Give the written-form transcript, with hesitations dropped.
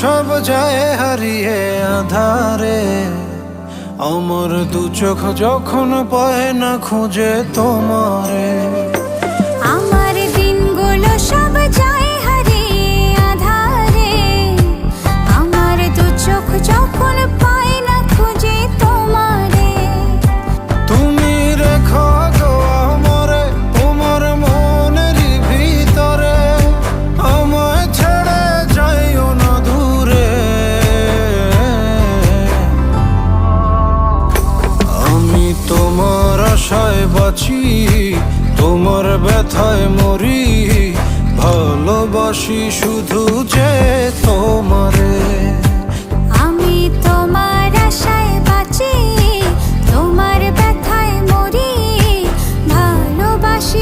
সব যায় হারিয়ে আধারে, আমার দু চোখ যখন পায় না খুঁজে তোমারে। আমার দিনগুলো সব যায় হারিয়ে আধারে, আমার দু চোখ যখন পায় না খুঁজে তোমারে। তুমি রেখো গো আমারে তোমার মনের ভিতরে, আমায় ছেড়ে যাইও না দূরে। আমি তোমার আশায় বাঁচি, তোমার ব্যথায় মরি, ভালোবাসি শুধু যে তোমারে।